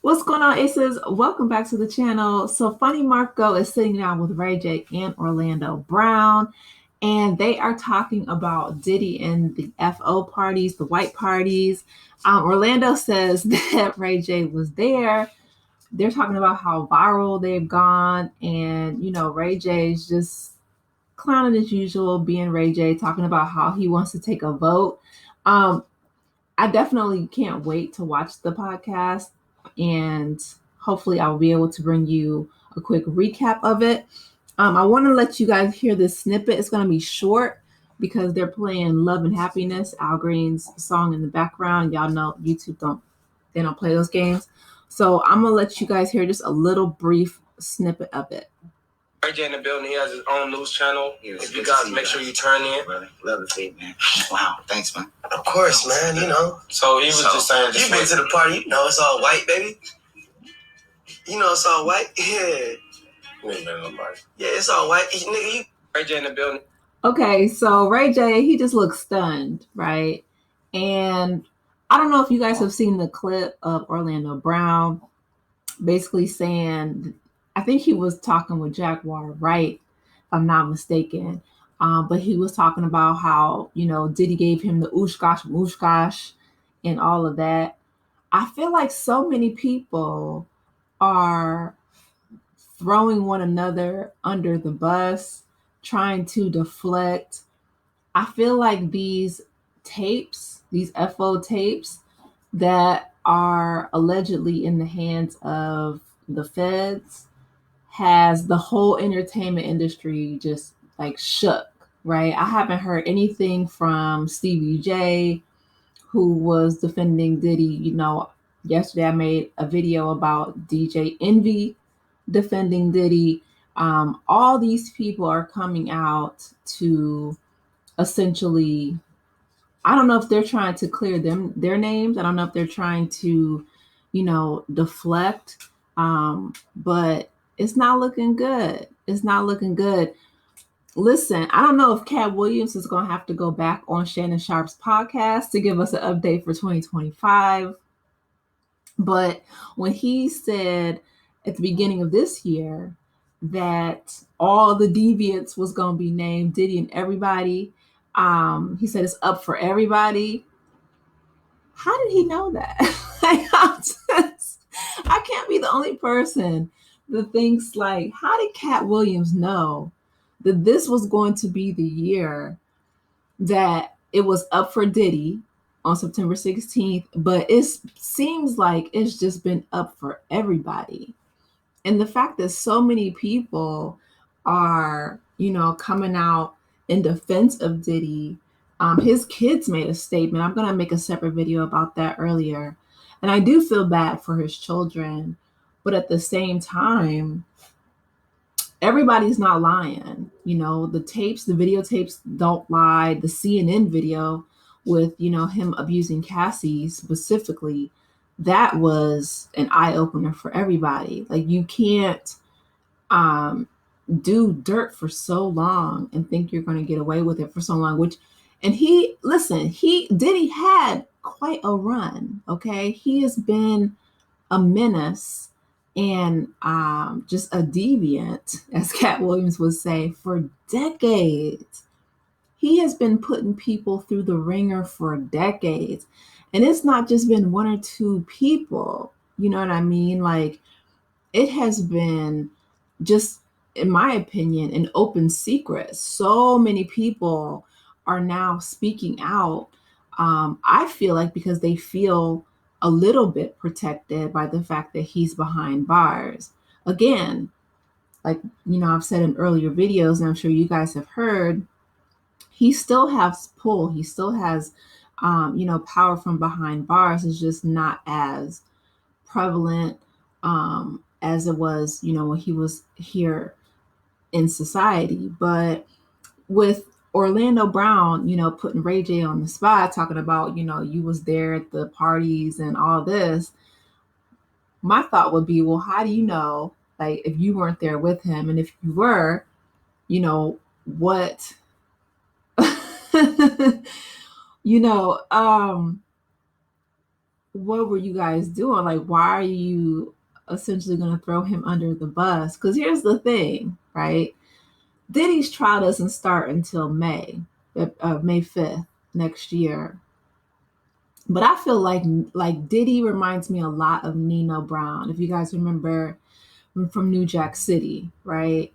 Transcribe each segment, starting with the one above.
What's going on, Aces? Welcome back to the channel. So, Funny Marco is sitting down with Ray J and Orlando Brown, and they are talking about Diddy and the FO parties, the white parties. Orlando says that Ray J was there. They're talking about how viral they've gone, and Ray J's just clowning as usual, being Ray J, talking about how he wants to take a vote. Um, I definitely can't wait to watch the podcast, and hopefully I'll be able to bring you a quick recap of it. I want to let you guys hear this snippet. It's going to be short because they're playing Love and Happiness, Al Green's song in the background. Y'all know YouTube don't play those games. So I'm going to let you guys hear just a little brief snippet of it. Ray J in the building. He has his own news channel. If you guys make sure you turn in. Brother. Love the feed, man. Wow. Thanks, man. Of course, man. So he was just saying. You've been to the party. It's all white, baby. It's all white. Yeah. You ain't been to the party. Yeah, it's all white. Nigga, Ray J in the building. Okay, so Ray J, he just looks stunned, right? And I don't know if you guys have seen the clip of Orlando Brown basically saying, I think he was talking with Jaguar, right? If I'm not mistaken. But he was talking about how, Diddy gave him the ooshkosh and all of that. I feel like so many people are throwing one another under the bus, trying to deflect. I feel like these tapes, these FO tapes that are allegedly in the hands of the feds, has the whole entertainment industry just like shook, right? I haven't heard anything from Stevie J, who was defending Diddy. Yesterday I made a video about DJ Envy defending Diddy. All these people are coming out to essentially, I don't know if they're trying to clear their names. I don't know if they're trying to, deflect. But it's not looking good. It's not looking good. Listen, I don't know if Cat Williams is going to have to go back on Shannon Sharp's podcast to give us an update for 2025. But when he said at the beginning of this year that all the deviants was going to be named Diddy and everybody, he said it's up for everybody. How did he know that? I can't be the only person that thinks like, how did Cat Williams know that this was going to be the year that it was up for Diddy on September 16th, but it seems like it's just been up for everybody. And the fact that so many people are, coming out in defense of Diddy. His kids made a statement. I'm going to make a separate video about that earlier. And I do feel bad for his children. But at the same time, everybody's not lying. The tapes, the videotapes don't lie. The CNN video with, him abusing Cassie specifically, that was an eye opener for everybody. Like, you can't do dirt for so long and think you're going to get away with it for so long, Diddy had quite a run. Okay. He has been a menace and just a deviant, as Cat Williams would say, for decades. He has been putting people through the ringer for decades. And it's not just been one or two people. You know what I mean? Like, it has been just, in my opinion, an open secret. So many people are now speaking out. I feel like because they feel a little bit protected by the fact that he's behind bars. Again, like, I've said in earlier videos, and I'm sure you guys have heard, he still has pull. He still has, power from behind bars. Is just not as prevalent as it was, when he was here in society. But with Orlando Brown, putting Ray J on the spot, talking about, you was there at the parties and all this, my thought would be, well, how do you know, like, if you weren't there with him? And if you were, what, what were you guys doing? Like, why are you essentially going to throw him under the bus? Because here's the thing, right? Diddy's trial doesn't start until May 5th next year. But I feel like Diddy reminds me a lot of Nino Brown. If you guys remember from New Jack City, right?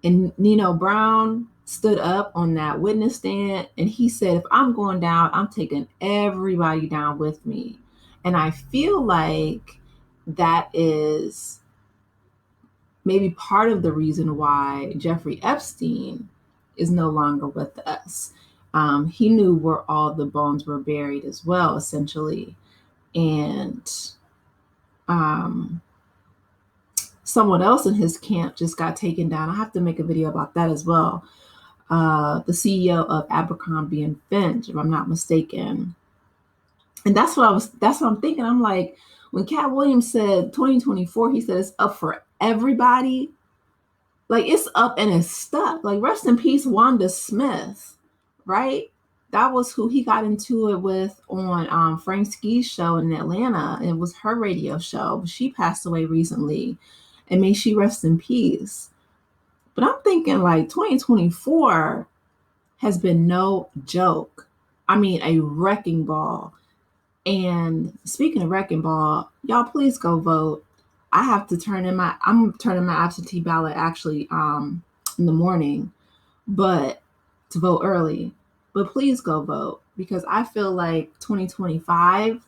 And Nino Brown stood up on that witness stand and he said, if I'm going down, I'm taking everybody down with me. And I feel like that is maybe part of the reason why Jeffrey Epstein is no longer with us. He knew where all the bones were buried as well, essentially. And someone else in his camp just got taken down. I have to make a video about that as well. The CEO of Abercrombie and Finch, if I'm not mistaken. And that's what I'm thinking. I'm like, when Cat Williams said 2024, he said it's up for everybody. Like, it's up and it's stuck. Like, rest in peace, Wanda Smith, right? That was who he got into it with on Frank Ski's show in Atlanta. It was her radio show. She passed away recently, and may she rest in peace. But I'm thinking like 2024 has been no joke. I mean, a wrecking ball. And speaking of wrecking ball, y'all please go vote. I'm turning my absentee ballot actually in the morning, but to vote early. But please go vote because I feel like 2025,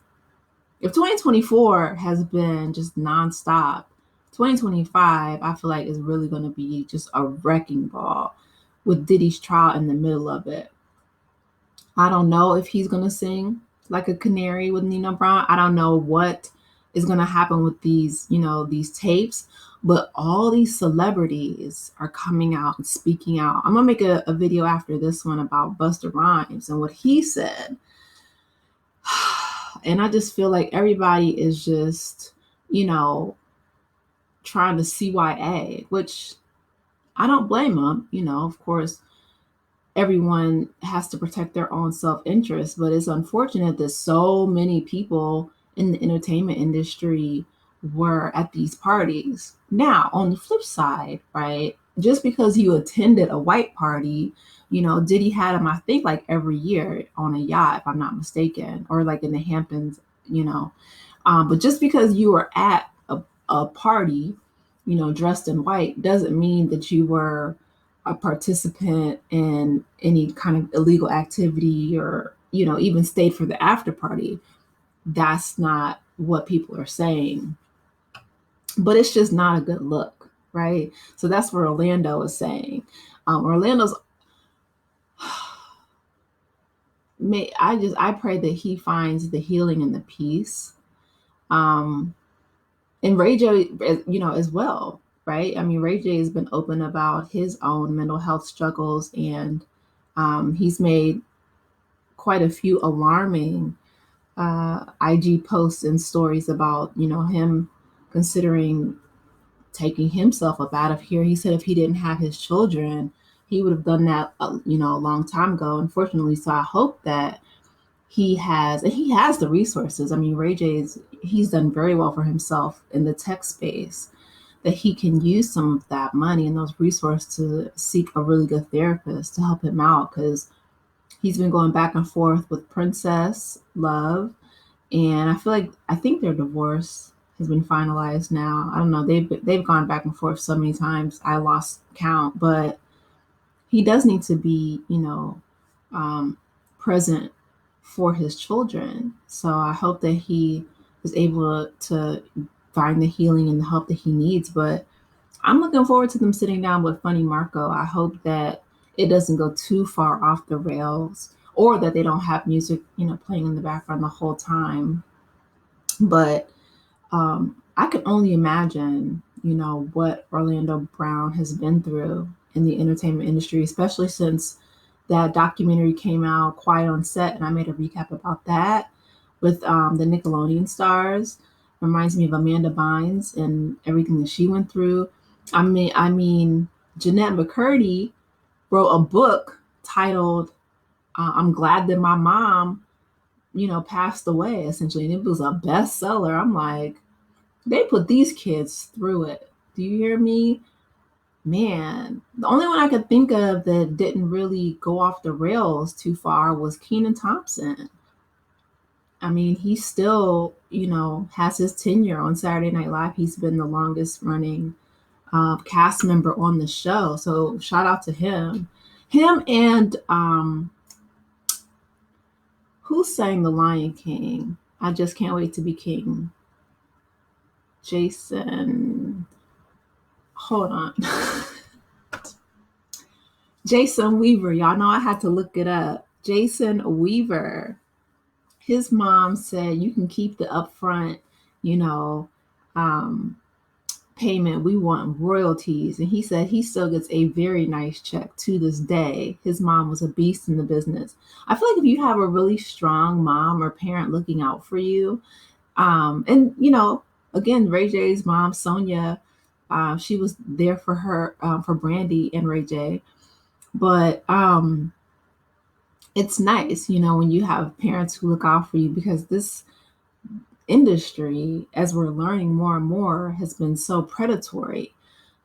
if 2024 has been just nonstop, 2025 I feel like is really going to be just a wrecking ball with Diddy's trial in the middle of it. I don't know if he's going to sing like a canary with Nino Brown. I don't know what is going to happen with these, these tapes, but all these celebrities are coming out and speaking out. I'm going to make a video after this one about Busta Rhymes and what he said. And I just feel like everybody is just, trying to CYA, which I don't blame them. Of course, everyone has to protect their own self-interest, but it's unfortunate that so many people in the entertainment industry were at these parties. Now, on the flip side, right, just because you attended a white party, Diddy had him, I think, like every year on a yacht, if I'm not mistaken, or like in the Hamptons, but just because you were at a party, dressed in white, doesn't mean that you were a participant in any kind of illegal activity or, even stayed for the after party. That's not what people are saying. But it's just not a good look, right? So that's what Orlando is saying. Orlando's I pray that he finds the healing and the peace. And Ray J, as well, right? I mean, Ray J has been open about his own mental health struggles, and he's made quite a few alarming IG posts and stories about, him considering taking himself up out of here. He said if he didn't have his children, he would have done that, a long time ago, unfortunately. So I hope that he has the resources. I mean, he's done very well for himself in the tech space, that he can use some of that money and those resources to seek a really good therapist to help him out, because he's been going back and forth with Princess Love, and I think their divorce has been finalized now. I don't know. They've gone back and forth so many times I lost count, but he does need to be, present for his children. So I hope that he is able to find the healing and the help that he needs. But I'm looking forward to them sitting down with Funny Marco. I hope that it doesn't go too far off the rails, or that they don't have music, playing in the background the whole time. But I can only imagine, what Orlando Brown has been through in the entertainment industry, especially since that documentary came out, Quiet on Set, and I made a recap about that with the Nickelodeon stars. Reminds me of Amanda Bynes and everything that she went through. I mean, Jeanette McCurdy wrote a book titled "I'm Glad That My Mom passed away essentially, and it was a bestseller. I'm like, they put these kids through it. Do you hear me? Man, the only one I could think of that didn't really go off the rails too far was Kenan Thompson. I mean, he still, has his tenure on Saturday Night Live. He's been the longest running cast member on the show. So shout out to him. Him and who sang The Lion King? I Just Can't Wait to Be King. Jason. Hold on. Jason Weaver. Y'all know I had to look it up. Jason Weaver. His mom said, you can keep the upfront, payment. We want royalties. And he said he still gets a very nice check to this day. His mom was a beast in the business. I feel like if you have a really strong mom or parent looking out for you, and again, Ray J's mom, Sonia, she was there for her, for Brandy and Ray J. But it's nice, when you have parents who look out for you, because this industry, as we're learning more and more, has been so predatory.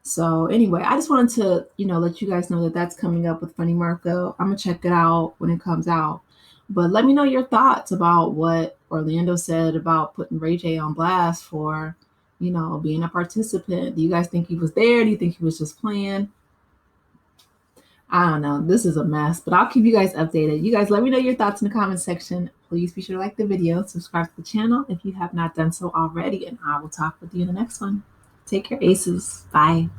So anyway, I just wanted to, let you guys know that that's coming up with Funny Marco. I'm gonna check it out when it comes out. But let me know your thoughts about what Orlando said about putting Ray J on blast for, being a participant. Do you guys think he was there? Do you think he was just playing? I don't know. This is a mess, but I'll keep you guys updated. You guys let me know your thoughts in the comment section. Please be sure to like the video, subscribe to the channel if you have not done so already, and I will talk with you in the next one. Take care, aces. Bye.